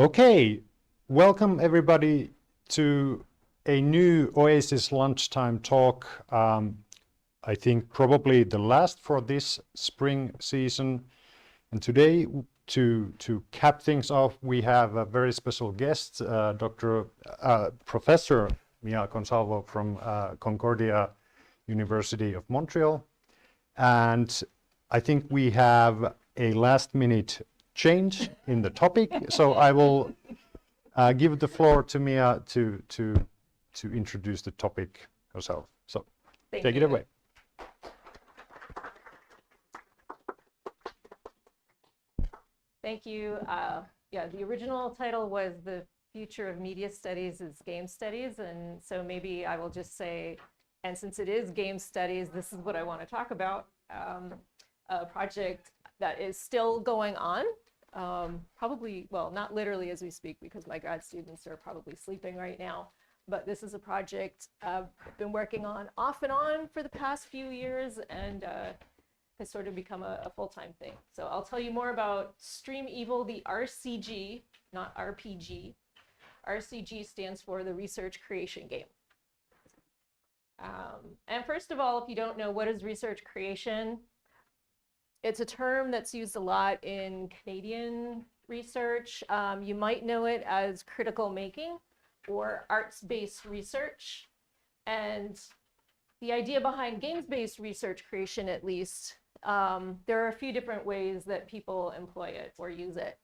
Okay, welcome everybody to a new OASIS Lunchtime Talk. I think probably the last for this spring season. And today, to cap things off, we have a very special guest, Professor Mia Consalvo from Concordia University of Montreal. And I think we have a last-minute change in the topic, so I will give the floor to Mia to introduce the topic herself. So take it away. Thank you. Yeah, the original title was The Future of Media Studies is Game Studies, and so maybe I will just say, and since it is game studies, this is what I want to talk about. A project that is still going on, probably, well, not literally as we speak, because my grad students are probably sleeping right now, but this is a project I've been working on off and on for the past few years, and has sort of become a full-time thing. So I'll tell you more about Stream Evil, the RCG, not RPG. RCG stands for the Research Creation Game. And first of all, if you don't know, what is research creation? It's a term that's used a lot in Canadian research. You might know it as critical making or arts-based research. And the idea behind games-based research creation, at least, there are a few different ways that people employ it or use it.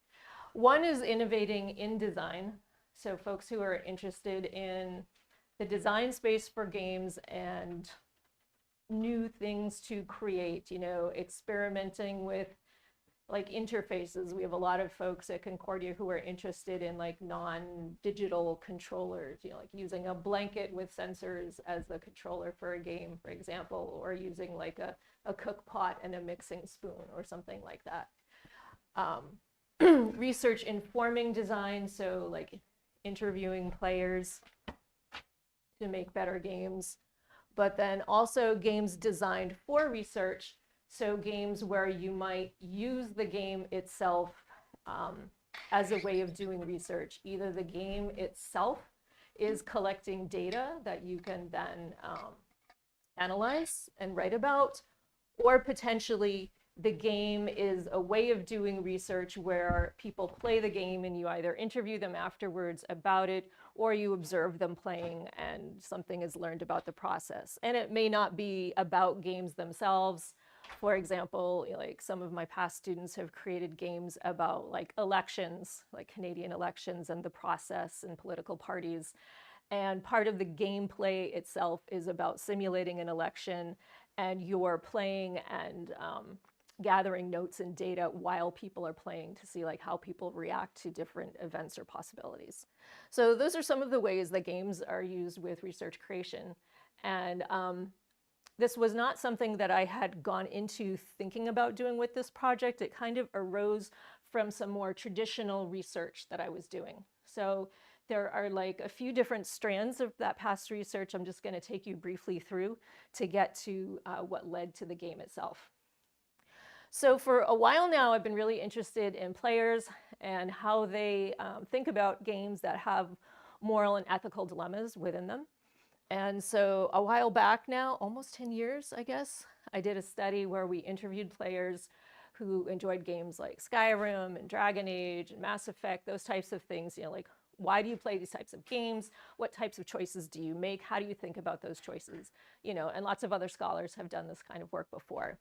One is innovating in design. So folks who are interested in the design space for games and new things to create, you know, experimenting with like interfaces. We have a lot of folks at Concordia who are interested in like non-digital controllers, you know, like using a blanket with sensors as the controller for a game, for example, or using like a cook pot and a mixing spoon or something like that. Research informing design, so like interviewing players to make better games, but then also games designed for research. So games where you might use the game itself as a way of doing research. Either the game itself is collecting data that you can then analyze and write about, or potentially the game is a way of doing research where people play the game and you either interview them afterwards about it, or you observe them playing and something is learned about the process. And it may not be about games themselves. For example, like some of my past students have created games about like elections, like Canadian elections and the process and political parties. And part of the gameplay itself is about simulating an election, and you're playing and gathering notes and data while people are playing to see like how people react to different events or possibilities. So those are some of the ways that games are used with research creation. And this was not something that I had gone into thinking about doing with this project. It kind of arose from some more traditional research that I was doing. So there are like a few different strands of that past research I'm just going to take you briefly through to get to what led to the game itself. So for a while now, I've been really interested in players and how they think about games that have moral and ethical dilemmas within them. And so a while back now, almost 10 years, I guess, I did a study where we interviewed players who enjoyed games like Skyrim and Dragon Age and Mass Effect, those types of things, you know, like, why do you play these types of games? What types of choices do you make? How do you think about those choices? You know, and lots of other scholars have done this kind of work before.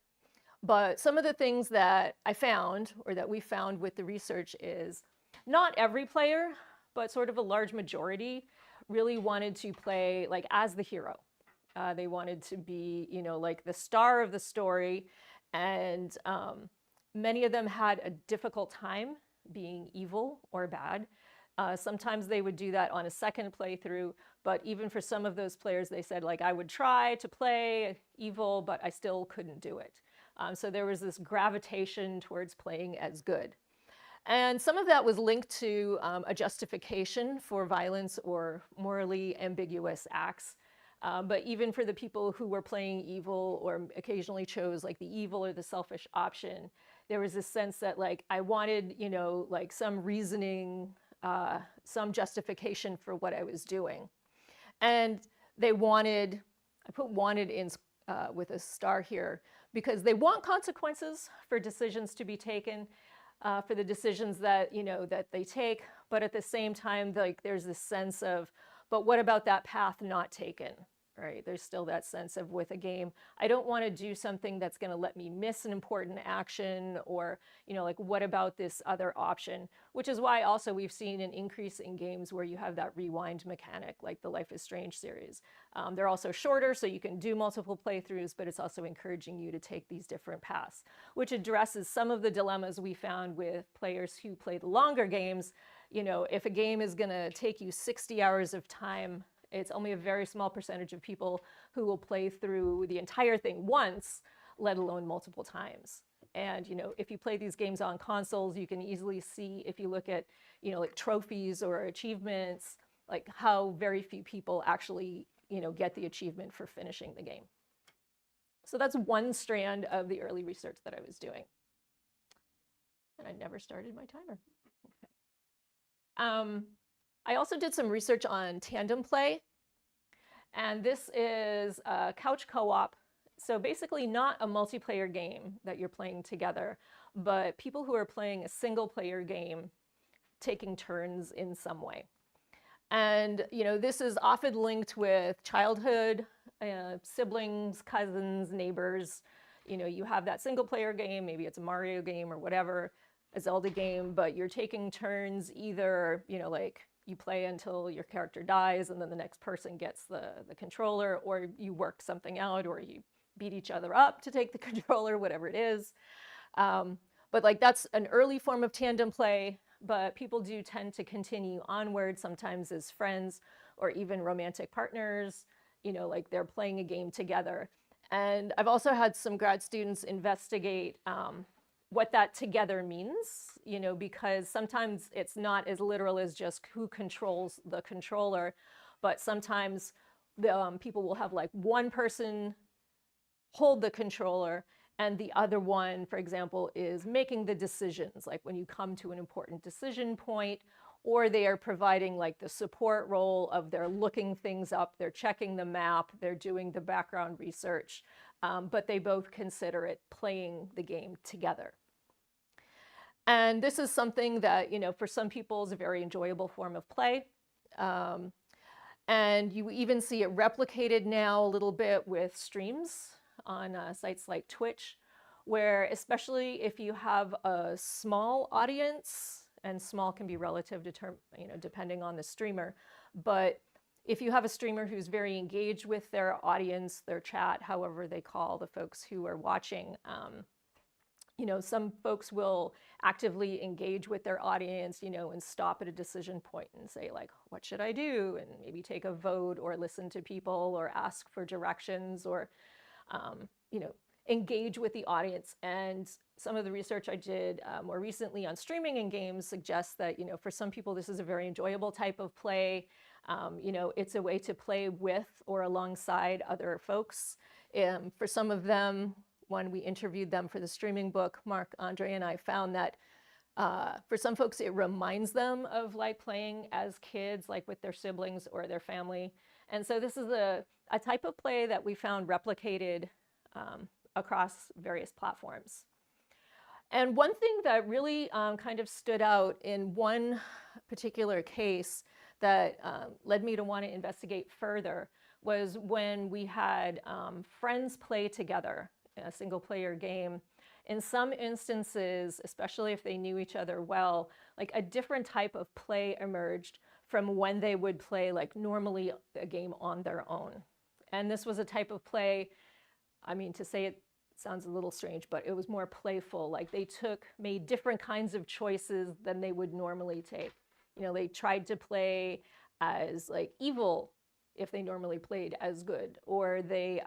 But some of the things that I found, or that we found with the research, is not every player, but sort of a large majority really wanted to play like as the hero. They wanted to be, you know, like the star of the story. And many of them had a difficult time being evil or bad. Sometimes they would do that on a second playthrough, but even for some of those players, they said, like, I would try to play evil, but I still couldn't do it. So there was this gravitation towards playing as good. And some of that was linked to a justification for violence or morally ambiguous acts. But even for the people who were playing evil or occasionally chose like the evil or the selfish option, there was this sense that like I wanted, you know, like some reasoning some justification for what I was doing. And they wanted, I put wanted in with a star here, because they want consequences for decisions to be taken, for the decisions that, that they take. But at the same time, like, there's this sense of, but what about that path not taken, right? There's still that sense of, with a game, I don't want to do something that's going to let me miss an important action, or, like, what about this other option? Which is why also we've seen an increase in games where you have that rewind mechanic, like the Life is Strange series. They're also shorter, so you can do multiple playthroughs, but it's also encouraging you to take these different paths, which addresses some of the dilemmas we found with players who play the longer games. If a game is going to take you 60 hours of time, it's only a very small percentage of people who will play through the entire thing once, let alone multiple times. And, if you play these games on consoles, you can easily see, if you look at, like trophies or achievements, like how very few people actually, get the achievement for finishing the game. So that's one strand of the early research that I was doing. And I never started my timer. Okay. I also did some research on tandem play, and this is a couch co-op. So basically not a multiplayer game that you're playing together, but people who are playing a single player game taking turns in some way. And, this is often linked with childhood, siblings, cousins, neighbors. You have that single player game, maybe it's a Mario game or whatever, a Zelda game, but you're taking turns either, like, you play until your character dies and then the next person gets the controller, or you work something out, or you beat each other up to take the controller, whatever it is. But like, that's an early form of tandem play, but people do tend to continue onward, sometimes as friends or even romantic partners, like they're playing a game together. And I've also had some grad students investigate what that together means, because sometimes it's not as literal as just who controls the controller, but sometimes people will have like one person hold the controller and the other one, for example, is making the decisions, like when you come to an important decision point, or they are providing like the support role of they're looking things up, they're checking the map, they're doing the background research, but they both consider it playing the game together. And this is something that, for some people is a very enjoyable form of play. And you even see it replicated now a little bit with streams on sites like Twitch, where especially if you have a small audience, and small can be relative to depending on the streamer, but if you have a streamer who's very engaged with their audience, their chat, however they call the folks who are watching, some folks will actively engage with their audience, and stop at a decision point and say, like, what should I do? And maybe take a vote or listen to people or ask for directions or, engage with the audience. And some of the research I did more recently on streaming in games suggests that, for some people, this is a very enjoyable type of play. It's a way to play with or alongside other folks. For some of them, when we interviewed them for the streaming book, Mark, Andre, and I found that for some folks, it reminds them of like playing as kids, like with their siblings or their family. And so this is a type of play that we found replicated across various platforms. And one thing that really kind of stood out in one particular case that led me to want to investigate further was when we had friends play together in a single player game. In some instances, especially if they knew each other well, like a different type of play emerged from when they would play like normally a game on their own. And this was a type of play, I mean, to say it sounds a little strange, but it was more playful. Like they made different kinds of choices than they would normally take. They tried to play as like evil if they normally played as good, or they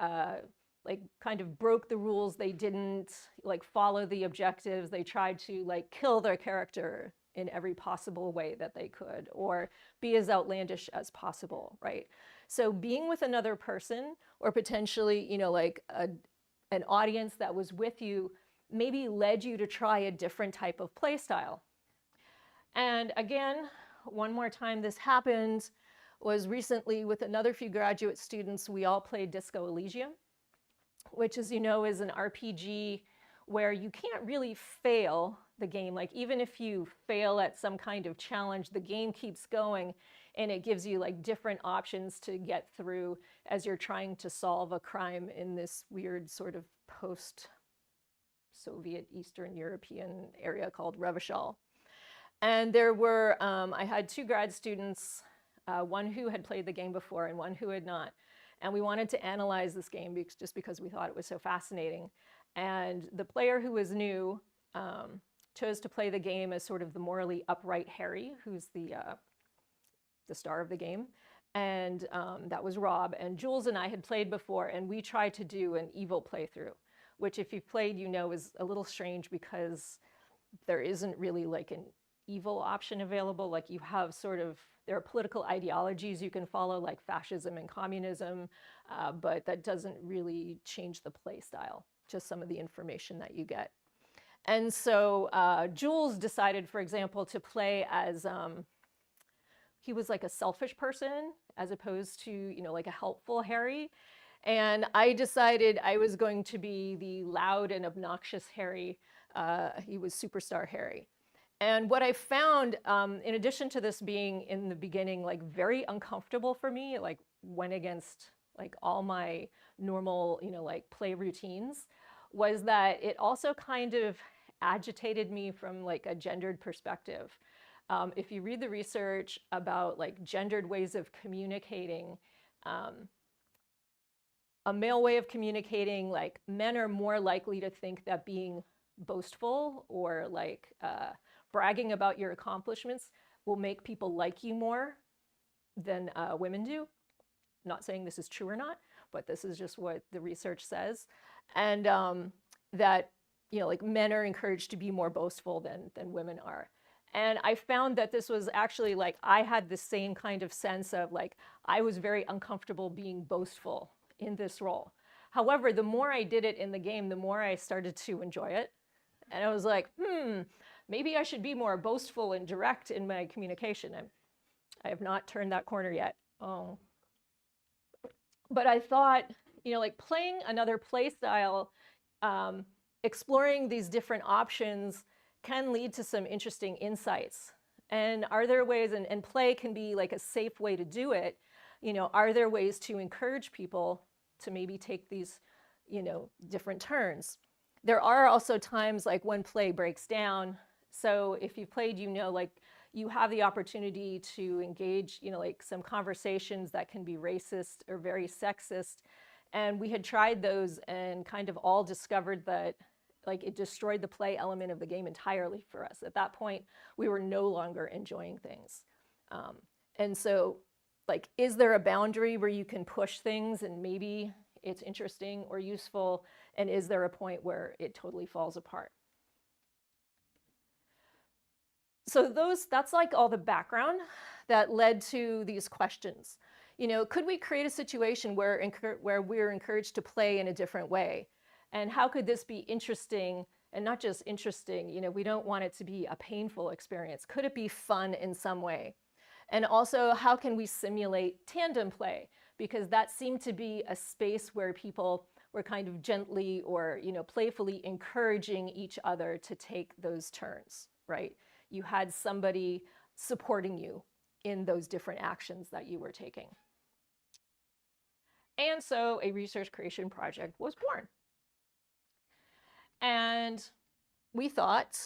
like kind of broke the rules. They didn't like follow the objectives. They tried to like kill their character in every possible way that they could, or be as outlandish as possible, right? So being with another person, or potentially, like an audience that was with you, maybe led you to try a different type of play style. And again, one more time this happened was recently with another few graduate students. We all played Disco Elysium, which, as you know, is an RPG where you can't really fail the game. Like, even if you fail at some kind of challenge, the game keeps going, and it gives you like different options to get through as you're trying to solve a crime in this weird sort of post-Soviet Eastern European area called Revachol. And there were, I had two grad students, one who had played the game before and one who had not. And we wanted to analyze this game just because we thought it was so fascinating. And the player who was new chose to play the game as sort of the morally upright Harry, who's the star of the game. And that was Rob. And Jules and I had played before, and we tried to do an evil playthrough, which, if you've played, you know is a little strange because there isn't really like an evil option available. Like, you have sort of, there are political ideologies you can follow, like fascism and communism, but that doesn't really change the play style, just some of the information that you get. And so Jules decided, for example, to play as, he was like a selfish person as opposed to, you know, like a helpful Harry. And I decided I was going to be the loud and obnoxious Harry. He was superstar Harry. And what I found, in addition to this being in the beginning like very uncomfortable for me, like went against like all my normal, you know, like play routines, was that it also kind of agitated me from like a gendered perspective. If you read the research about like gendered ways of communicating, a male way of communicating, like men are more likely to think that being boastful or like bragging about your accomplishments will make people like you more than women do. Not saying this is true or not, but this is just what the research says. And that, you know, like men are encouraged to be more boastful than women are. And I found that this was actually like, I had the same kind of sense of like, I was very uncomfortable being boastful in this role. However, the more I did it in the game, the more I started to enjoy it. And I was like, maybe I should be more boastful and direct in my communication. I have not turned that corner yet. Oh. But I thought, you know, like playing another play style, exploring these different options can lead to some interesting insights. And are there ways, and play can be like a safe way to do it, you know, are there ways to encourage people to maybe take these, you know, different turns? There are also times like when play breaks down. So if you've played, you know, like you have the opportunity to engage, you know, like some conversations that can be racist or very sexist. And we had tried those and kind of all discovered that like it destroyed the play element of the game entirely for us. At that point, we were no longer enjoying things. And so like, is there a boundary where you can push things and maybe it's interesting or useful? And is there a point where it totally falls apart? So that's like all the background that led to these questions. You know, could we create a situation where we're encouraged to play in a different way? And how could this be interesting, and not just interesting, you know, we don't want it to be a painful experience. Could it be fun in some way? And also, how can we simulate tandem play? Because that seemed to be a space where people were kind of gently or, you know, playfully encouraging each other to take those turns, right? You had somebody supporting you in those different actions that you were taking. And so a research creation project was born. And we thought,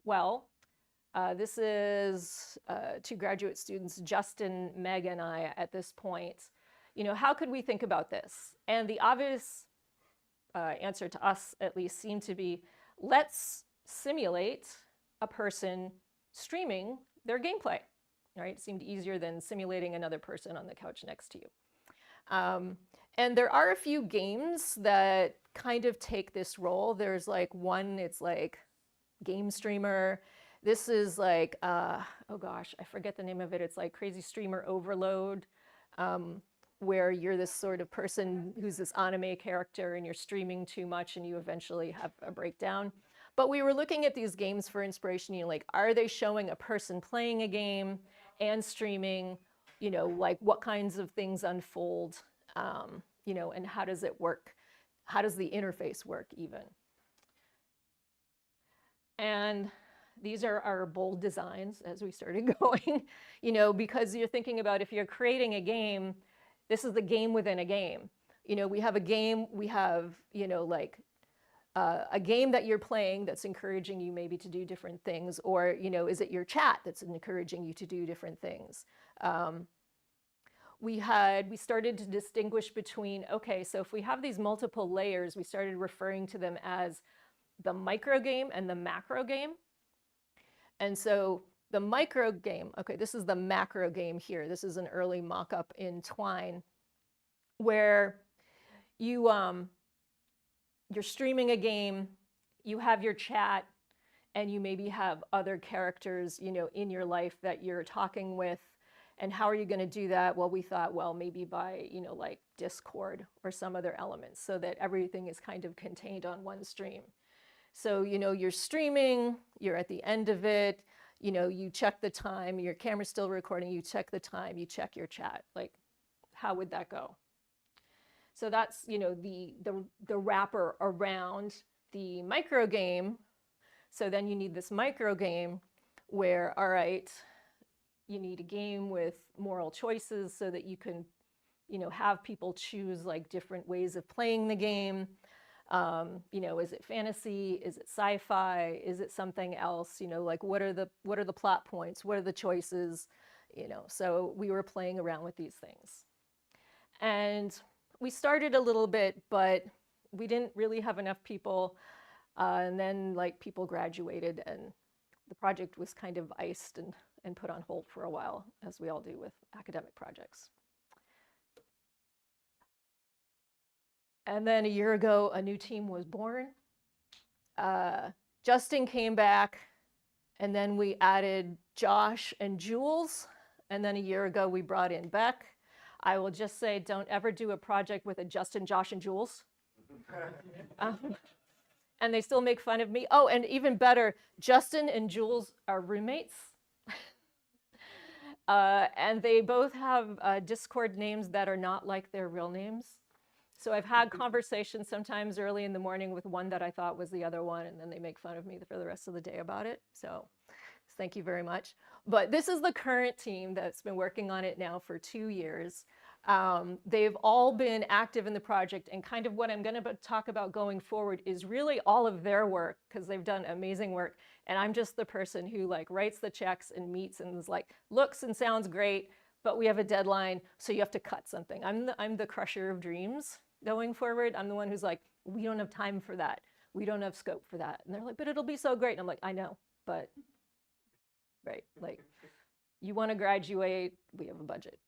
well, this is two graduate students, Justin, Meg, and I at this point. You know, how could we think about this? And the obvious answer to us, at least, seemed to be, let's simulate a person streaming their gameplay, right? It seemed easier than simulating another person on the couch next to you. And there are a few games that kind of take this role. There's like one, it's like Game Streamer. This is like, oh gosh, I forget the name of it. It's like Crazy Streamer Overload, where you're this sort of person who's this anime character and you're streaming too much and you eventually have a breakdown. But we were looking at these games for inspiration, you know, like, are they showing a person playing a game? and streaming, like what kinds of things unfold, and how does it work? How does the interface work even? And these are our bold designs as we started going, because you're thinking about if you're creating a game, this is the game within a game. We have a game, we have, like a game that you're playing that's encouraging you maybe to do different things, or, is it your chat that's encouraging you to do different things? We started to distinguish between, okay, so if we have these multiple layers, we started referring to them as the micro game and the macro game. And so the micro game, okay, this is the macro game here. This is an early mock-up in Twine, where you're streaming a game, you have your chat, and you maybe have other characters, in your life that you're talking with. And how are you going to do that? Well, we thought, well, maybe by, like Discord or some other elements, so that everything is kind of contained on one stream. So, you're streaming, you're at the end of it, you check the time, your camera's still recording, you check the time, you check your chat. Like, how would that go? So that's, the wrapper around the micro game. So then you need this micro game where, all right, you need a game with moral choices so that you can, have people choose like different ways of playing the game. Is it fantasy? Is it sci-fi? Is it something else? Like what are the plot points? What are the choices? So we were playing around with these things. And we started a little bit, but we didn't really have enough people. And then like people graduated and the project was kind of iced and put on hold for a while, as we all do with academic projects. And then a year ago, a new team was born. Justin came back, and then we added Josh and Jules. And then a year ago, we brought in Beck. I will just say, don't ever do a project with a Justin, Josh, and Jules. And they still make fun of me. Oh, and even better, Justin and Jules are roommates. And they both have Discord names that are not like their real names. So I've had conversations sometimes early in the morning with one that I thought was the other one, and then they make fun of me for the rest of the day about it. So thank you very much. But this is the current team that's been working on it now for 2 years. They've all been active in the project, and kind of what I'm going to talk about going forward is really all of their work, because they've done amazing work. And I'm just the person who like writes the checks and meets and is like, looks and sounds great, but we have a deadline, so you have to cut something. I'm the crusher of dreams going forward. I'm the one who's like, we don't have time for that. We don't have scope for that. And they're like, but it'll be so great. And I'm like, I know, but right, like you want to graduate, we have a budget.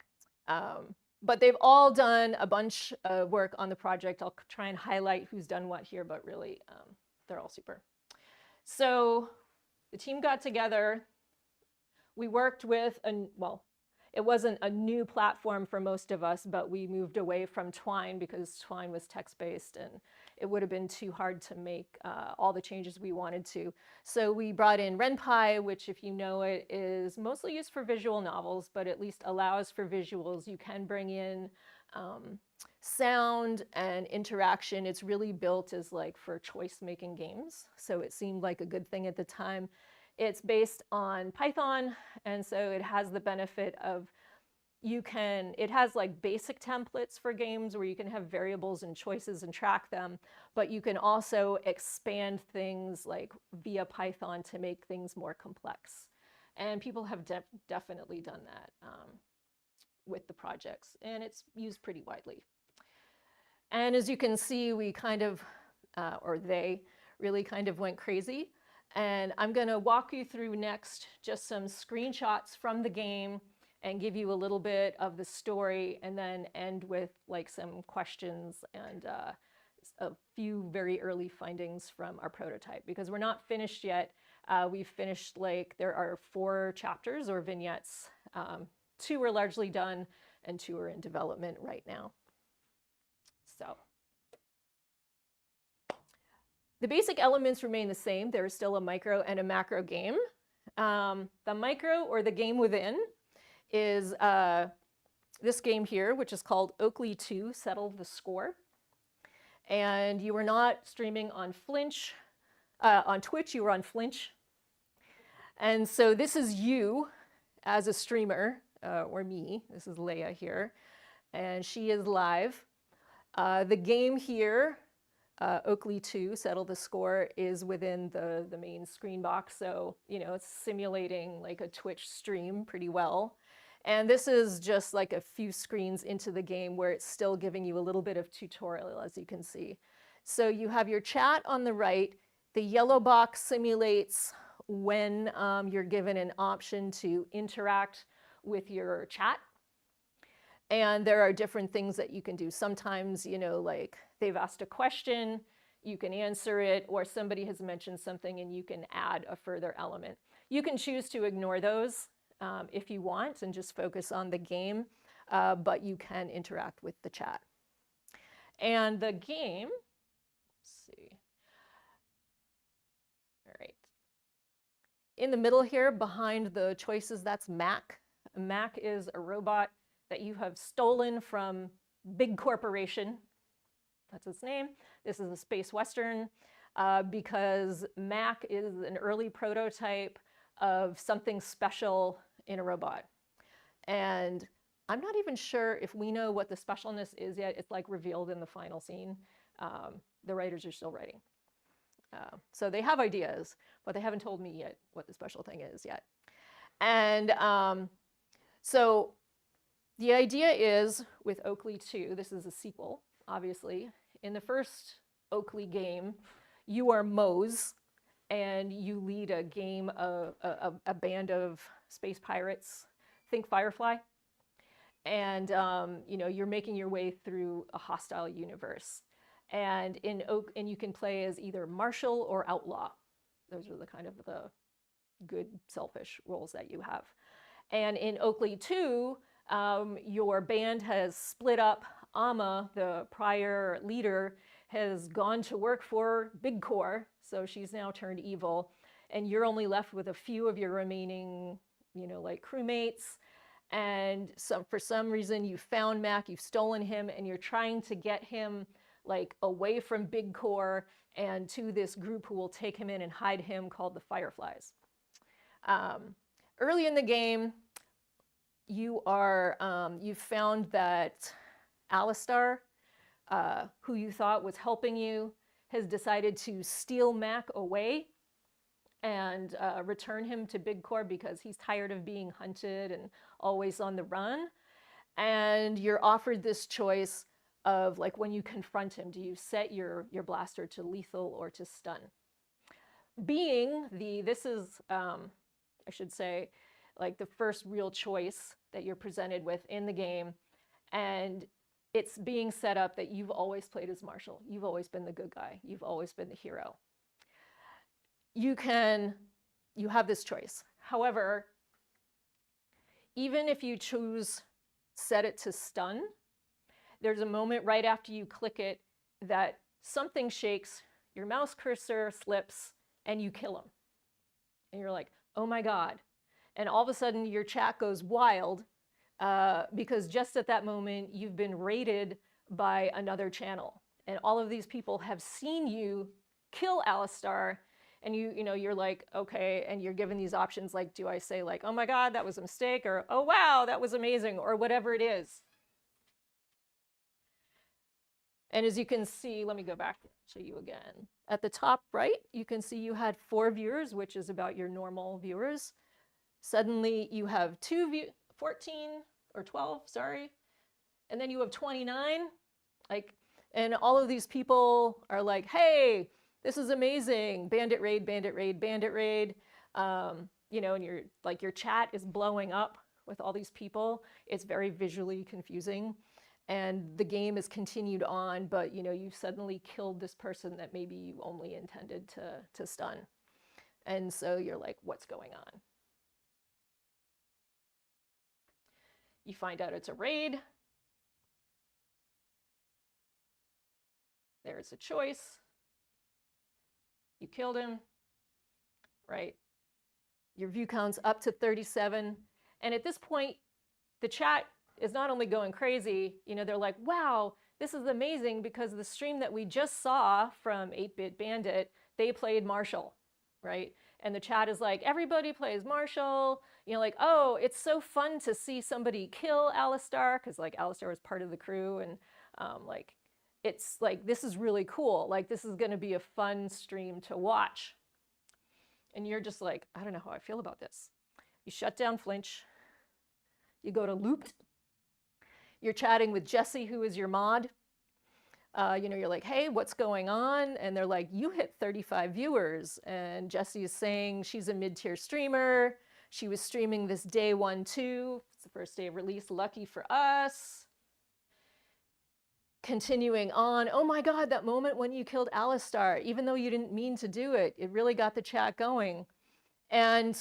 But they've all done a bunch of work on the project. I'll try and highlight who's done what here, but really they're all super. So the team got together. We worked with, it wasn't a new platform for most of us, but we moved away from Twine because Twine was text-based and it would have been too hard to make all the changes we wanted to. So we brought in RenPy, which, if you know it, is mostly used for visual novels, but at least allows for visuals. You can bring in sound and interaction. It's really built as like for choice-making games. So it seemed like a good thing at the time. It's based on Python, and so it has the benefit of it has like basic templates for games where you can have variables and choices and track them, but you can also expand things like via Python to make things more complex. And people have definitely done that with the projects, and it's used pretty widely. And as you can see, we kind of, or they really kind of went crazy. And I'm going to walk you through next just some screenshots from the game and give you a little bit of the story, and then end with like some questions and a few very early findings from our prototype, because we're not finished yet. We've finished, like, there are 4 chapters or vignettes. 2 are largely done and 2 are in development right now. So the basic elements remain the same. There is still a micro and a macro game. The micro, or the game within, is this game here, which is called Oakley 2, Settle the Score. And you were not streaming on on Twitch, you were on Flinch. And so this is you as a streamer, or me. This is Leia here, and she is live. The game here, Oakley 2, Settle the Score, is within the main screen box. So, you know, it's simulating like a Twitch stream pretty well. And this is just like a few screens into the game where it's still giving you a little bit of tutorial, as you can see. So you have your chat on the right. The yellow box simulates when you're given an option to interact with your chat. And there are different things that you can do. Sometimes, you know, like they've asked a question, you can answer it, or somebody has mentioned something and you can add a further element. You can choose to ignore those if you want and just focus on the game, but you can interact with the chat. And the game, let's see. All right. In the middle here, behind the choices, that's Mac. Mac is a robot that you have stolen from Big Corporation. That's its name. This is a space western because Mac is an early prototype of something special in a robot. And I'm not even sure if we know what the specialness is yet. It's like revealed in the final scene. The writers are still writing. So they have ideas, but they haven't told me yet what the special thing is yet. And so the idea is with Oakley 2, this is a sequel, obviously. In the first Oakley game, you are Mose, and you lead a game of a band of space pirates. Think Firefly. And you know, you're making your way through a hostile universe. And you can play as either marshal or outlaw. Those are the kind of the good, selfish roles that you have. And in Oakley 2, your band has split up. Amma, the prior leader, has gone to work for Big Corp, so she's now turned evil. And you're only left with a few of your remaining, you know, like crewmates. And for some reason, you found Mac, you've stolen him, and you're trying to get him like away from Big Corp and to this group who will take him in and hide him, called the Fireflies. Early in the game, you've found that Alistar, who you thought was helping you, has decided to steal Mac away and return him to Big Corp because he's tired of being hunted and always on the run. And you're offered this choice of, like, when you confront him, do you set your blaster to lethal or to stun? This is, I should say, like the first real choice that you're presented with in the game. And it's being set up that you've always played as Marshall. You've always been the good guy. You've always been the hero. You have this choice. However, even if you choose set it to stun, there's a moment right after you click it that something shakes, your mouse cursor slips, and you kill him. And you're like, oh my God. And all of a sudden your chat goes wild because just at that moment you've been raided by another channel. And all of these people have seen you kill Alistar, and you're like, okay, and you're given these options like, do I say like, oh my God, that was a mistake, or oh wow, that was amazing, or whatever it is. And as you can see, let me go back and show you again. At the top right, you can see you had 4 viewers, which is about your normal viewers. Suddenly you have 14 or 12, sorry. And then you have 29. And all of these people are like, hey, this is amazing. Bandit raid, bandit raid, bandit raid. And your chat is blowing up with all these people. It's very visually confusing. And the game is continued on, but you've suddenly killed this person that maybe you only intended to stun. And so you're like, what's going on? You find out it's a raid. There's a choice. You killed him, right? Your view count's up to 37. And at this point, the chat is not only going crazy, you know, they're like, wow, this is amazing because the stream that we just saw from 8-Bit Bandit, they played Marshall, right? And the chat is like, everybody plays Marshall. You know, like, oh, it's so fun to see somebody kill Alistar, because like Alistar was part of the crew, and like, it's like, this is really cool. Like, this is going to be a fun stream to watch. And you're just like, I don't know how I feel about this. You shut down Flinch. You go to Looped. You're chatting with Jesse, who is your mod. You know, you're like, hey, what's going on? And they're like, you hit 35 viewers. And Jesse is saying she's a mid-tier streamer. She was streaming this day 1-2. It's the first day of release. Lucky for us. Continuing on, oh my God, that moment when you killed Alistar, even though you didn't mean to do it, it really got the chat going. And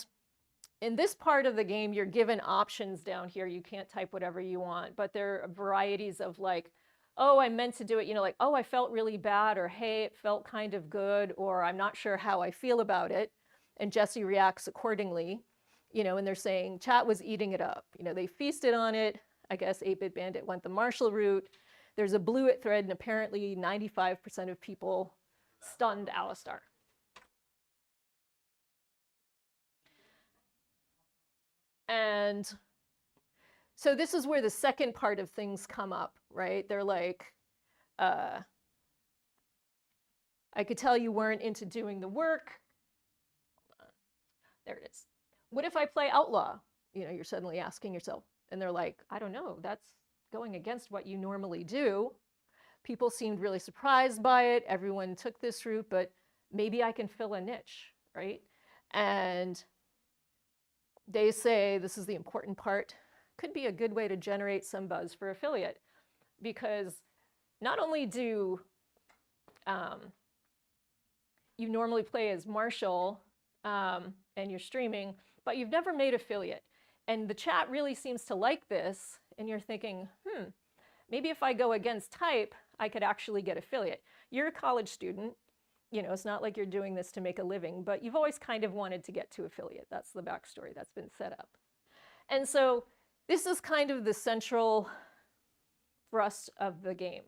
in this part of the game, you're given options down here. You can't type whatever you want, but there are varieties of like, oh, I meant to do it, you know, like, oh, I felt really bad, or hey, it felt kind of good, or I'm not sure how I feel about it. And Jesse reacts accordingly, you know, and they're saying chat was eating it up. You know, they feasted on it. I guess 8-Bit Bandit went the Marshall route. There's a Blue It thread, and apparently 95% of people stunned Alistar. And so this is where the second part of things come up, right? They're like, I could tell you weren't into doing the work. Hold on. There it is. What if I play Outlaw? You know, you're suddenly asking yourself. And they're like, I don't know, that's going against what you normally do. People seemed really surprised by it. Everyone took this route, but maybe I can fill a niche, right? And they say, this is the important part, could be a good way to generate some buzz for affiliate, because not only do you normally play as Marshall and you're streaming, but you've never made affiliate. And the chat really seems to like this, and you're thinking, maybe if I go against type, I could actually get affiliate. You're a college student. You know, it's not like you're doing this to make a living, but you've always kind of wanted to get to affiliate. That's the backstory that's been set up. And so this is kind of the central thrust of the game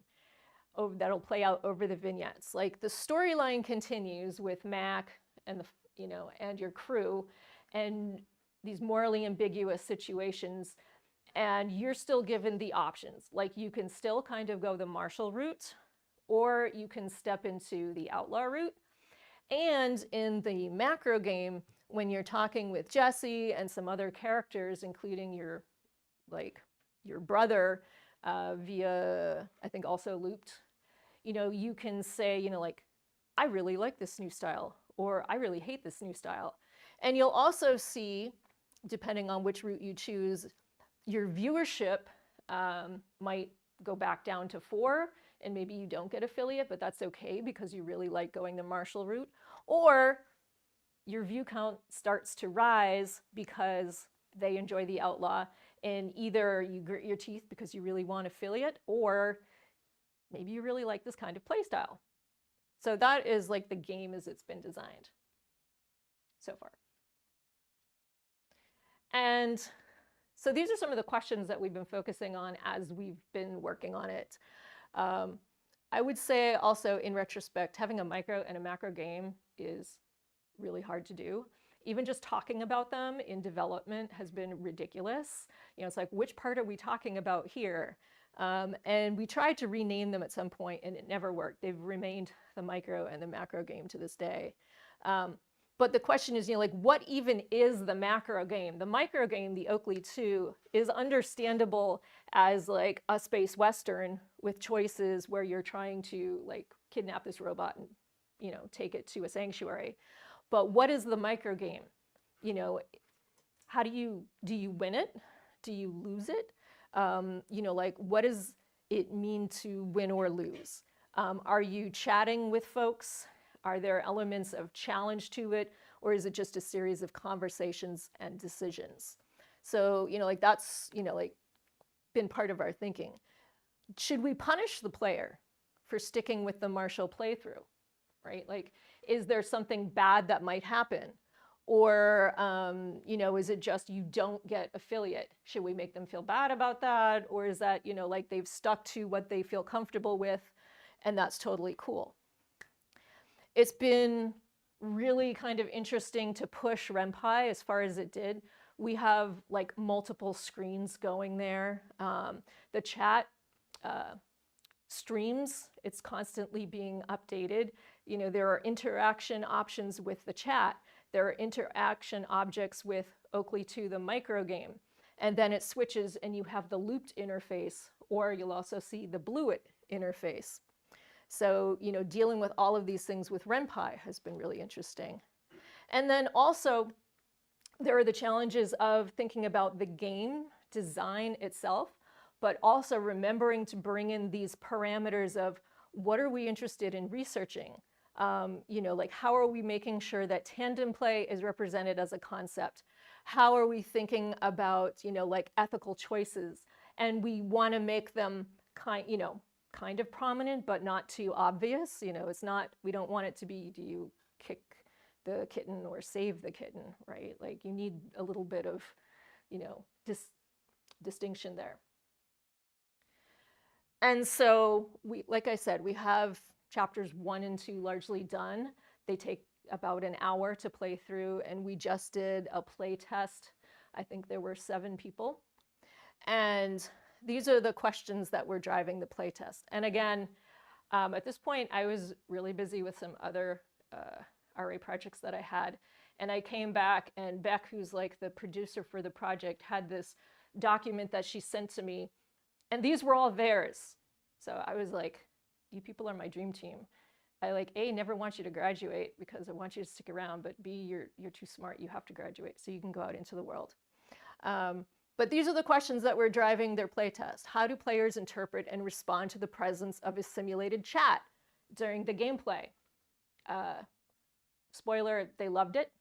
that'll play out over the vignettes. Like, the storyline continues with Mac and the, you know, and your crew, and these morally ambiguous situations, and you're still given the options. Like, you can still kind of go the Marshall route, or you can step into the Outlaw route. And in the macro game, when you're talking with Jesse and some other characters, including your brother via, I think, also Looped, you know, you can say, you know, like, I really like this new style, or I really hate this new style. And you'll also see, depending on which route you choose, your viewership might go back down to 4, and maybe you don't get affiliate, but that's okay because you really like going the Marshall route. Or your view count starts to rise because they enjoy the Outlaw, and either you grit your teeth because you really want affiliate, or maybe you really like this kind of play style. So that is like the game as it's been designed so far. And so these are some of the questions that we've been focusing on as we've been working on it. I would say also, in retrospect, having a micro and a macro game is really hard to do. Even just talking about them in development has been ridiculous. You know, it's like, which part are we talking about here? And we tried to rename them at some point, and it never worked. They've remained the micro and the macro game to this day. But the question is, you know, like, what even is the macro game? The micro game, the Oakley 2, is understandable as like a space western with choices where you're trying to like kidnap this robot and, you know, take it to a sanctuary. But what is the micro game? You know, how do you win it? Do you lose it? You know, like, what does it mean to win or lose? Are you chatting with folks? Are there elements of challenge to it? Or is it just a series of conversations and decisions? So, you know, like, that's, you know, like, been part of our thinking. Should we punish the player for sticking with the Marshall playthrough, right? Like, is there something bad that might happen? Or, is it just you don't get affiliate? Should we make them feel bad about that? Or is that, like they've stuck to what they feel comfortable with and that's totally cool? It's been really kind of interesting to push RenPy as far as it did. We have like multiple screens going there. The chat streams, it's constantly being updated. There are interaction options with the chat. There are interaction objects with Oakley 2, the micro game. And then it switches and you have the looped interface, or you'll also see the Bluet interface. So, dealing with all of these things with RenPy has been really interesting. And then also, there are the challenges of thinking about the game design itself, but also remembering to bring in these parameters of what are we interested in researching? Like how are we making sure that tandem play is represented as a concept? How are we thinking about, like ethical choices? And we want to make them kind of prominent, but not too obvious. It's not, we don't want it to be, do you kick the kitten or save the kitten, right? Like you need a little bit of, distinction there. And so like I said, we have chapters 1 and 2 largely done. They take about an hour to play through, and we just did a play test. I think there were 7 people. And these are the questions that were driving the play test. And again, at this point, I was really busy with some other RA projects that I had. And I came back, and Beck, who's like the producer for the project, had this document that she sent to me. And these were all theirs. So I was like, you people are my dream team. I like, A, never want you to graduate because I want you to stick around, but B, you're too smart. You have to graduate so you can go out into the world. But these are the questions that were driving their playtest. How do players interpret and respond to the presence of a simulated chat during the gameplay? Spoiler, they loved it.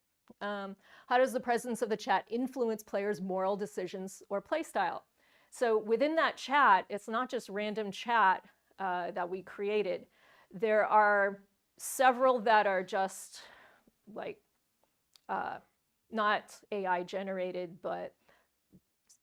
How does the presence of the chat influence players' moral decisions or play style? So within that chat, it's not just random chat that we created. There are several that are just like not AI generated, but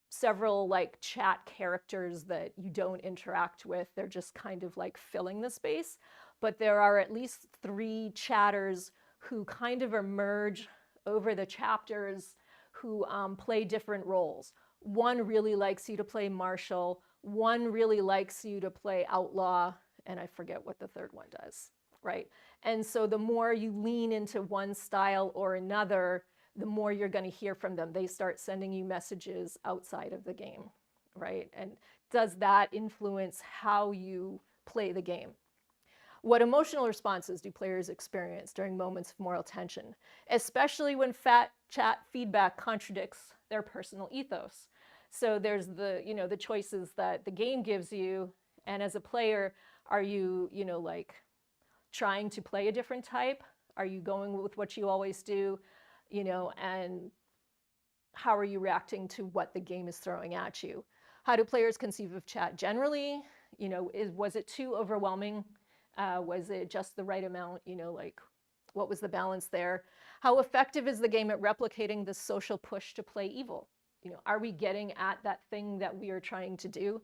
several like chat characters that you don't interact with. They're just kind of like filling the space. But there are at least 3 chatters who kind of emerge over the chapters who play different roles. One really likes you to play marshal. One really likes you to play outlaw. And I forget what the third one does, right? And so the more you lean into one style or another, the more you're going to hear from them. They start sending you messages outside of the game, right? And does that influence how you play the game? What emotional responses do players experience during moments of moral tension, especially when chat feedback contradicts their personal ethos? So there's the, the choices that the game gives you, and as a player, are you, like trying to play a different type? Are you going with what you always do? And how are you reacting to what the game is throwing at you? How do players conceive of chat generally? Was it too overwhelming? Was it just the right amount? Like what was the balance there? How effective is the game at replicating the social push to play evil? Are we getting at that thing that we are trying to do?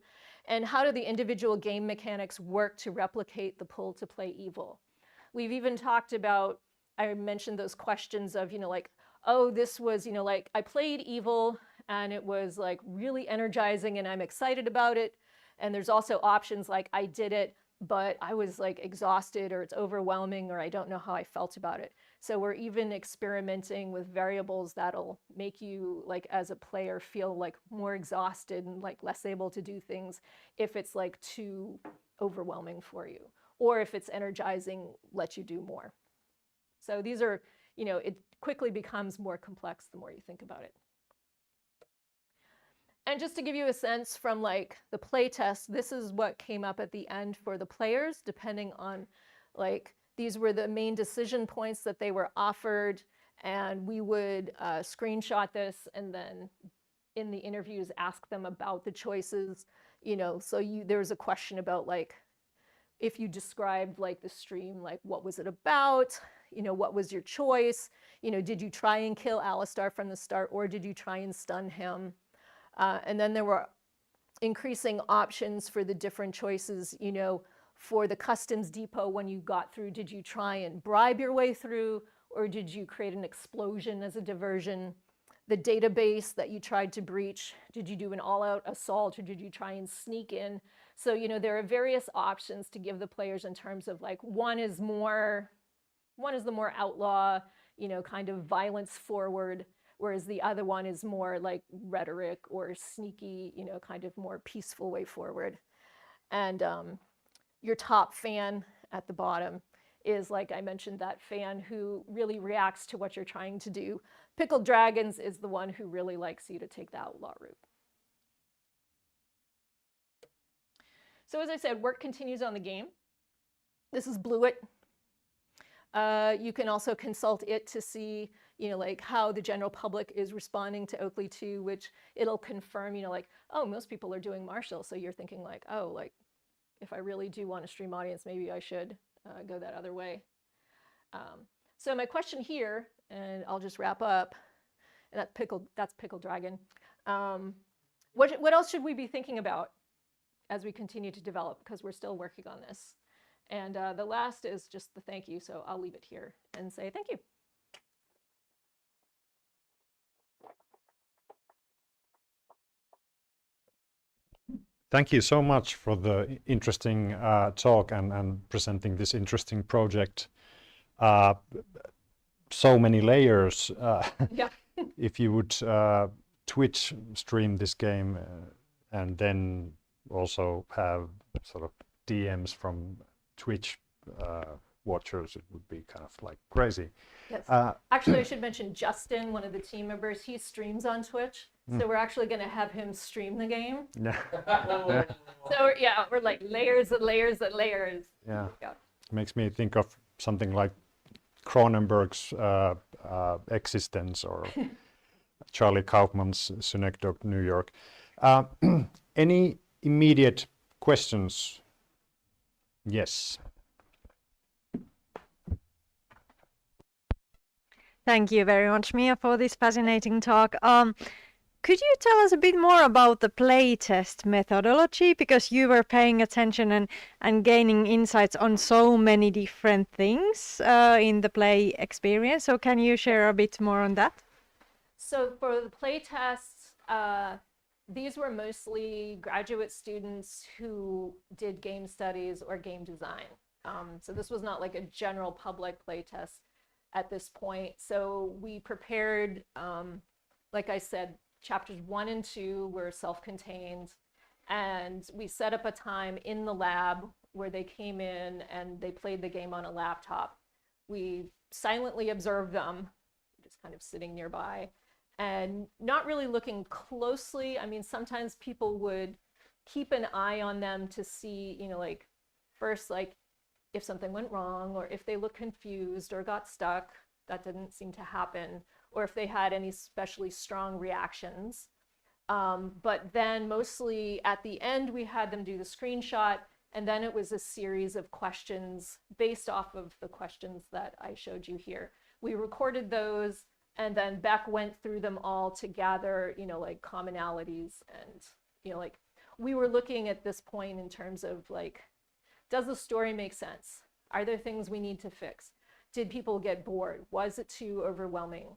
And how do the individual game mechanics work to replicate the pull to play evil? We've even talked about, I mentioned those questions of, like, oh, this was, like I played evil and it was like really energizing and I'm excited about it. And there's also options like I did it, but I was like exhausted or it's overwhelming or I don't know how I felt about it. So we're even experimenting with variables that'll make you like as a player feel like more exhausted and like less able to do things if it's like too overwhelming for you, or if it's energizing, let you do more. So these are, it quickly becomes more complex the more you think about it. And just to give you a sense from like the play test, this is what came up at the end for the players, depending on like, these were the main decision points that they were offered. And we would screenshot this and then in the interviews ask them about the choices, so there was a question about like, if you described like the stream, like what was it about? what was your choice? Did you try and kill Alistar from the start, or did you try and stun him? And then there were increasing options for the different choices. For the customs depot, when you got through, did you try and bribe your way through, or did you create an explosion as a diversion? The database that you tried to breach, did you do an all-out assault, or did you try and sneak in? So, there are various options to give the players in terms of like, one is the more outlaw, kind of violence forward, whereas the other one is more like rhetoric or sneaky, kind of more peaceful way forward. And your top fan at the bottom is, like I mentioned, that fan who really reacts to what you're trying to do. Pickled Dragons is the one who really likes you to take the outlaw route. So as I said, work continues on the game. This is Blue It. You can also consult it to see, like how the general public is responding to Oakley 2, which it'll confirm, like, oh, most people are doing Marshall. So you're thinking like, oh, like, if I really do want a stream audience, maybe I should go that other way. So my question here, and I'll just wrap up, and that's Pickled Dragon. What else should we be thinking about as we continue to develop? Because we're still working on this. And the last is just the thank you. So I'll leave it here and say thank you. Thank you so much for the interesting talk and presenting this interesting project. So many layers. Yeah. If you would Twitch stream this game and then also have sort of DMs from Twitch watchers, it would be kind of like crazy. Yes. Actually, I should mention Justin, one of the team members. He streams on Twitch. So we're actually going to have him stream the game. Yeah. So yeah, we're like layers and layers and layers. Yeah. Makes me think of something like Cronenberg's Existence or Charlie Kaufman's Synecdoche, New York. Any immediate questions? Yes. Thank you very much, Mia, for this fascinating talk. Could you tell us a bit more about the playtest methodology? Because you were paying attention and gaining insights on so many different things in the play experience. So can you share a bit more on that? So for the playtests, these were mostly graduate students who did game studies or game design. So this was not like a general public playtest at this point. So we prepared, like I said, chapters 1 and 2 were self-contained, and we set up a time in the lab where they came in and they played the game on a laptop. We silently observed them, just kind of sitting nearby and not really looking closely. I mean, sometimes people would keep an eye on them to see, like first, like if something went wrong or if they looked confused or got stuck. That didn't seem to happen. Or if they had any especially strong reactions. But then mostly at the end, we had them do the screenshot, and then it was a series of questions based off of the questions that I showed you here. We recorded those, and then Beck went through them all to gather, like commonalities. And, like we were looking at this point in terms of like, does the story make sense? Are there things we need to fix? Did people get bored? Was it too overwhelming?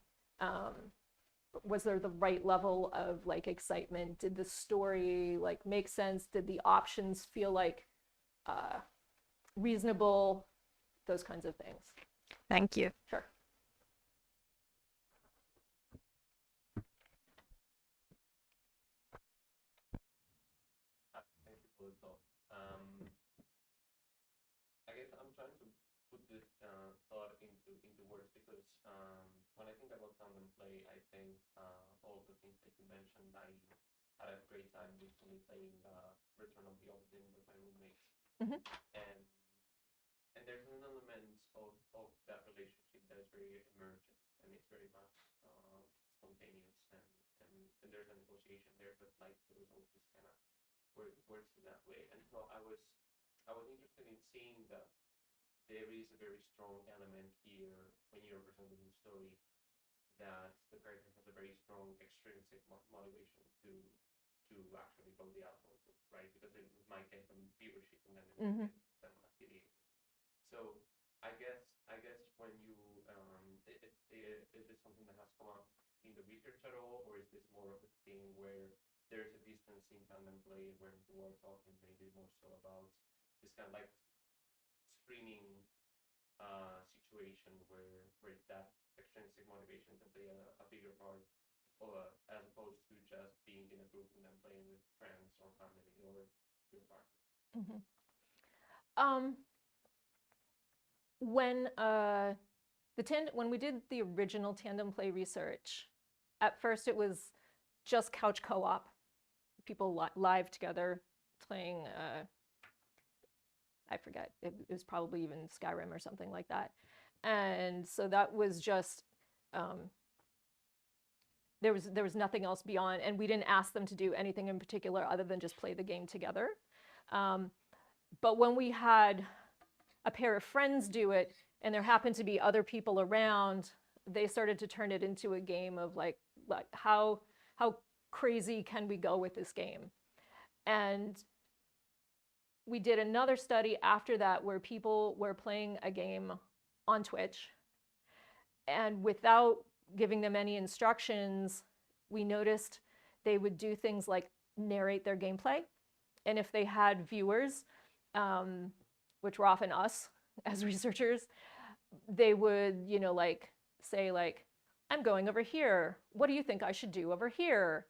Was there the right level of like excitement? Did the story like make sense? Did the options feel like reasonable? Those kinds of things. Thank you. Sure. Thank you for the talk. I guess I'm trying to put this thought into words because when I think about sound and play, I think all the things that you mentioned. I had a great time recently playing Return of the Obra Dinn with my roommates, and there's an element of that relationship that is very emergent and it's very much spontaneous and there's a negotiation there, but like the result is kind of works in that way. And so I was interested in seeing the there is a very strong element here when you're presenting the story that the character has a very strong extrinsic motivation to actually go the outcome, right? Because it might get them viewership and then it might get them affiliated. So I guess when you is this something that has come up in the research at all, or is this more of a thing where there's a distance in tandem play where you are talking maybe more so about this kind of like streaming situation where that extrinsic motivation can play a bigger part, or as opposed to just being in a group and then playing with friends or family or your partner? When we did the original tandem play research, at first it was just couch co-op, people live together playing. I forget. It was probably even Skyrim or something like that, and so that was just. There was nothing else beyond, and we didn't ask them to do anything in particular other than just play the game together. But when we had a pair of friends do it, and there happened to be other people around, they started to turn it into a game of like how crazy can we go with this game? And we did another study after that where people were playing a game on Twitch, and without giving them any instructions, we noticed they would do things like narrate their gameplay. And if they had viewers, which were often us as researchers, they would, like say like, I'm going over here. What do you think I should do over here?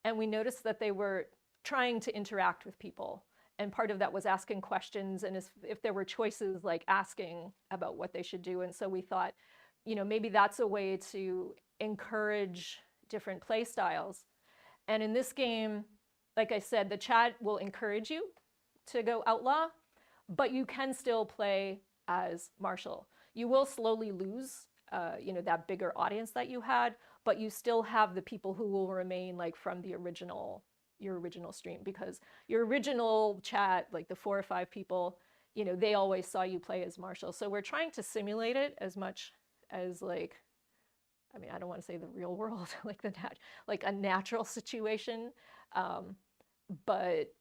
And we noticed that they were trying to interact with people. And part of that was asking questions, and if there were choices, like asking about what they should do. And so we thought, maybe that's a way to encourage different play styles. And in this game, like I said, the chat will encourage you to go outlaw, but you can still play as Marshall. You will slowly lose, that bigger audience that you had, but you still have the people who will remain like from your original stream, because your original chat, like the 4 or 5 people, they always saw you play as Marshall. So we're trying to simulate it as much as like, I don't want to say the real world, like a natural situation. But,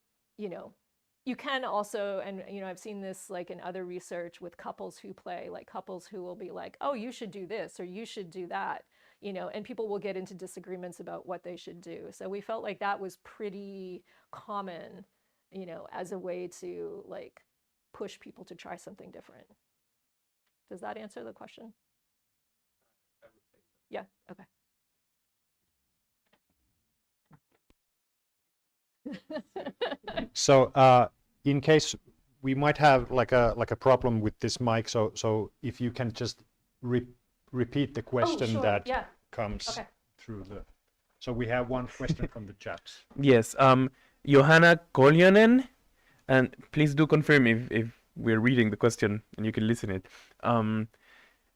you can also, and, I've seen this like in other research with couples who play, like couples who will be like, oh, you should do this, or you should do that, and people will get into disagreements about what they should do. So we felt like that was pretty common, as a way to like push people to try something different. Does that answer the question? I would say so. Yeah, okay. So in case we might have like a problem with this mic, so if you can just repeat the question sure. that Yeah. comes Okay. through the. So we have one question from the chat. Yes, Johanna Koljonen, and please do confirm if we're reading the question and you can listen it.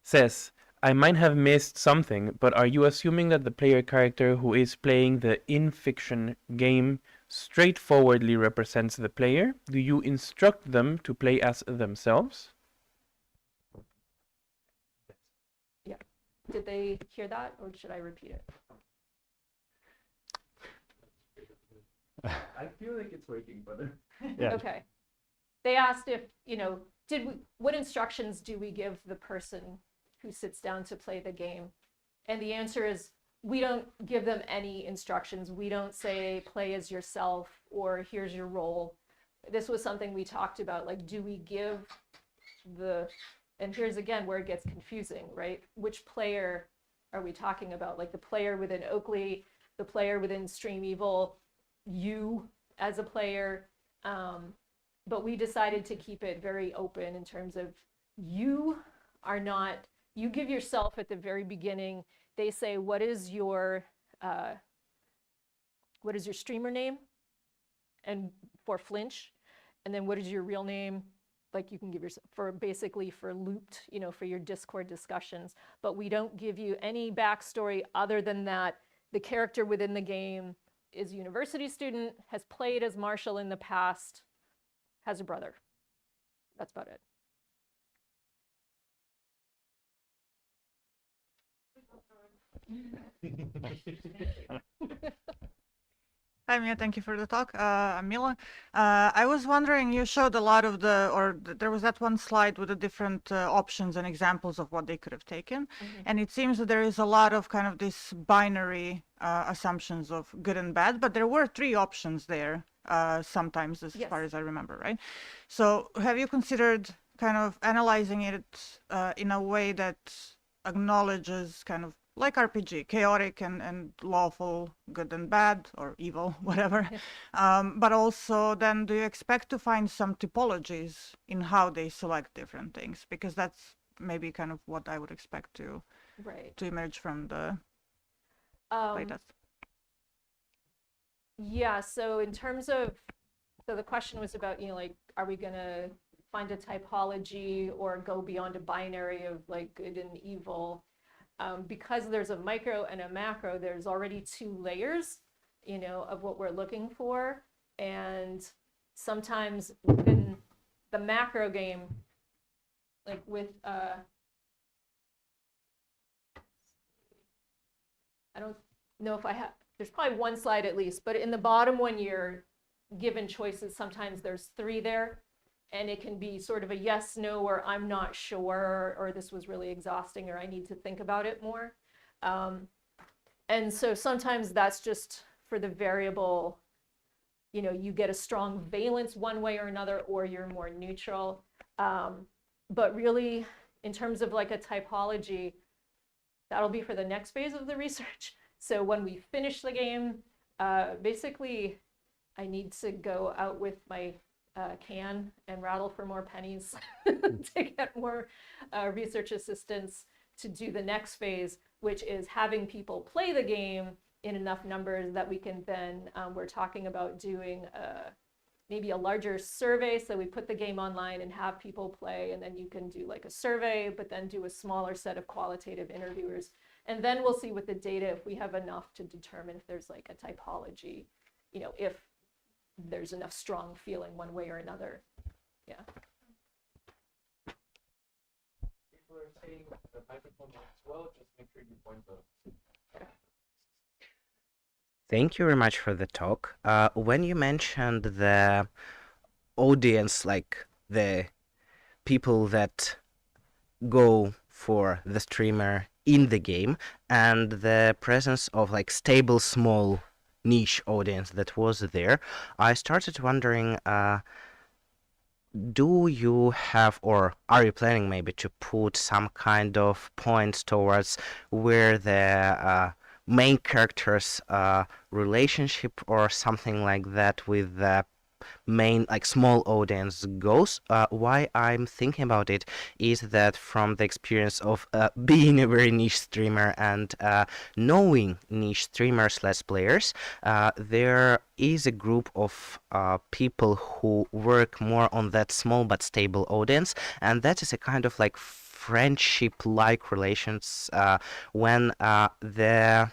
Says, I might have missed something, but are you assuming that the player character who is playing the in-fiction game straightforwardly represents the player? Do you instruct them to play as themselves? Yeah. Did they hear that, or should I repeat it? I feel like it's working, but Yeah. Okay. They asked if, what instructions do we give the person who sits down to play the game? And the answer is, we don't give them any instructions. We don't say, play as yourself, or here's your role. This was something we talked about, like, do we give and here's again where it gets confusing, right? Which player are we talking about? Like the player within Oakley, the player within Stream Evil, you as a player. But we decided to keep it very open in terms of you give yourself at the very beginning. They say, what is your streamer name? And for Flinch, and then what is your real name? Like you can give yourself for looped, for your Discord discussions, but we don't give you any backstory other than that the character within the game is a university student, has played as Marshall in the past, has a brother. That's about it. Hi, Mia. Thank you for the talk. I'm Mila. I was wondering, you showed a lot of there was that one slide with the different options and examples of what they could have taken. And it seems that there is a lot of kind of this binary assumptions of good and bad, but there were 3 options there sometimes, as Yes. far as I remember, right? So have you considered kind of analyzing it in a way that acknowledges kind of like RPG, chaotic and lawful, good and bad, or evil, whatever. But also, then do you expect to find some typologies in how they select different things? Because that's maybe kind of what I would expect to Right. emerge from the Um, playtest. Yeah, so in terms of, so the question was about, like, are we gonna find a typology or go beyond a binary of like good and evil? Because there's a micro and a macro, there's already 2 layers, of what we're looking for. And sometimes within the macro game, like with, I don't know if I have, there's probably 1 slide at least, but in the bottom when you're given choices, sometimes there's 3 there. And it can be sort of a yes, no, or I'm not sure, or this was really exhausting, or I need to think about it more. And so sometimes that's just for the variable, you get a strong valence one way or another, or you're more neutral. But really, in terms of like a typology, that'll be for the next phase of the research. So when we finish the game, basically, I need to go out with my can and rattle for more pennies to get more research assistants to do the next phase, which is having people play the game in enough numbers that we can then, we're talking about doing maybe a larger survey. So we put the game online and have people play, and then you can do like a survey, but then do a smaller set of qualitative interviewers. And then we'll see with the data if we have enough to determine if there's like a typology, if there's enough strong feeling one way or another. Yeah. People are saying the microphone works well, just make sure you point the. Thank you very much for the talk. When you mentioned the audience, like the people that go for the streamer in the game, and the presence of like stable, small niche audience that was there, I started wondering, do you have, or are you planning maybe to put some kind of points towards where the main character's relationship or something like that with the main like small audience goes? Why I'm thinking about it is that from the experience of being a very niche streamer and knowing niche streamers, less players, there is a group of people who work more on that small but stable audience, and that is a kind of like friendship-like relations when the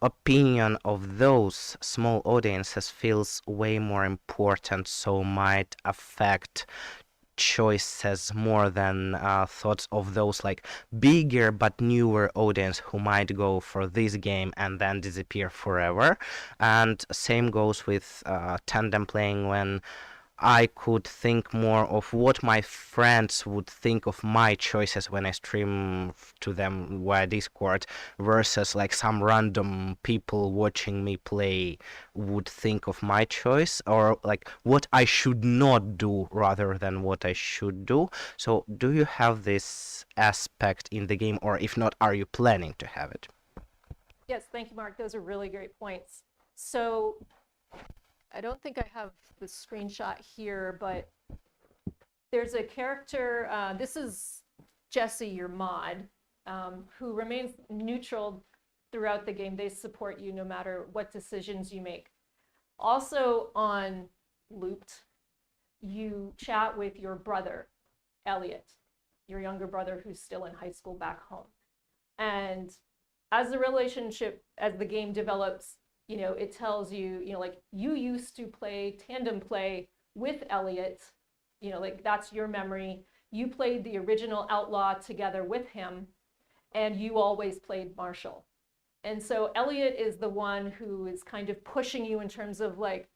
opinion of those small audiences feels way more important, so might affect choices more than thoughts of those like bigger but newer audience who might go for this game and then disappear forever. And same goes with tandem playing, when I could think more of what my friends would think of my choices when I stream to them via Discord, versus like some random people watching me play would think of my choice, or like what I should not do rather than what I should do. So do you have this aspect in the game, or if not, are you planning to have it? Yes, thank you, Mark. Those are really great points. So I don't think I have the screenshot here, but there's a character, this is Jesse, your mod, who remains neutral throughout the game. They support you no matter what decisions you make. Also on Looped, you chat with your brother, Elliot, your younger brother who's still in high school back home. And as the relationship, as the game develops, it tells you, like you used to play tandem play with Elliot, like that's your memory. You played the original Outlaw together with him. and you always played Marshall. And so Elliot is the one who is kind of pushing you in terms of like,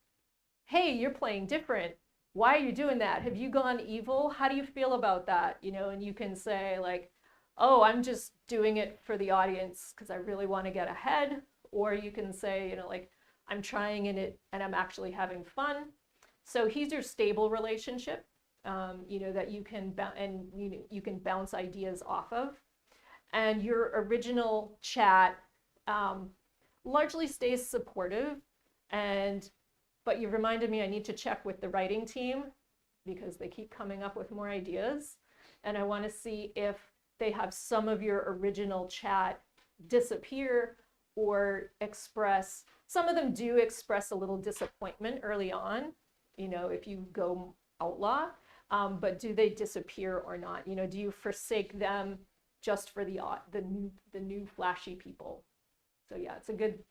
hey, you're playing different. Why are you doing that? Have you gone evil? How do you feel about that? You know, and you can say like, oh, I'm just doing it for the audience because I really want to get ahead. Or you can say, you know, like, I'm trying it and I'm actually having fun. So he's your stable relationship, you know, that you can you can bounce ideas off of. And your original chat largely stays supportive, but you reminded me I need to check with the writing team because they keep coming up with more ideas, and I want to see if they have some of your original chat disappear or express. Some of them do express a little disappointment early on, you know, if you go outlaw, but do they disappear or not? You know, do you forsake them just for the new flashy people? So yeah, it's a good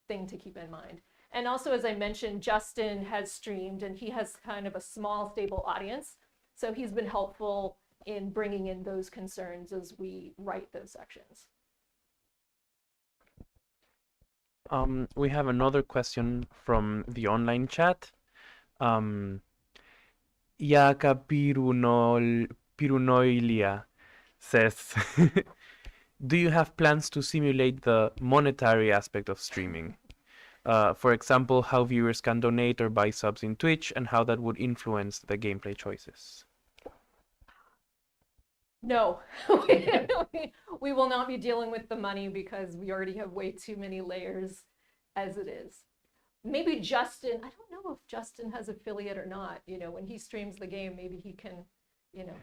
thing to keep in mind. And also, as I mentioned, Justin has streamed and he has kind of a small, stable audience. So he's been helpful in bringing in those concerns as we write those sections. We have another question from the online chat. Yaka Pirunoilia says, do you have plans to simulate the monetary aspect of streaming? For example, how viewers can donate or buy subs in Twitch and how that would influence the gameplay choices? No, we will not be dealing with the money because we already have way too many layers as it is. Maybe Justin, I don't know if Justin has affiliate or not. You know, when he streams the game, maybe he can, you know,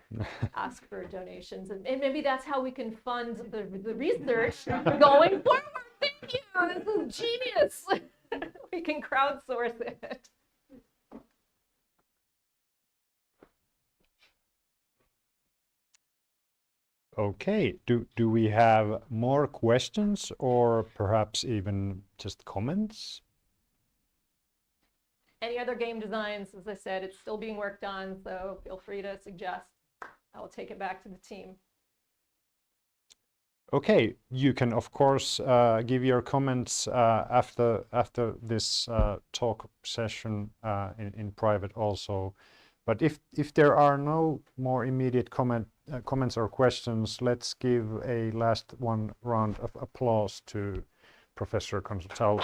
ask for donations. And maybe that's how we can fund the research going forward. Thank you. This is genius. We can crowdsource it. Okay, do we have more questions or perhaps even just comments? Any other game designs? As I said, it's still being worked on, so feel free to suggest. I will take it back to the team. Okay, you can of course give your comments after this talk session in private also. But if there are no more immediate comments or questions, let's give a last round of applause to Professor Consalvo.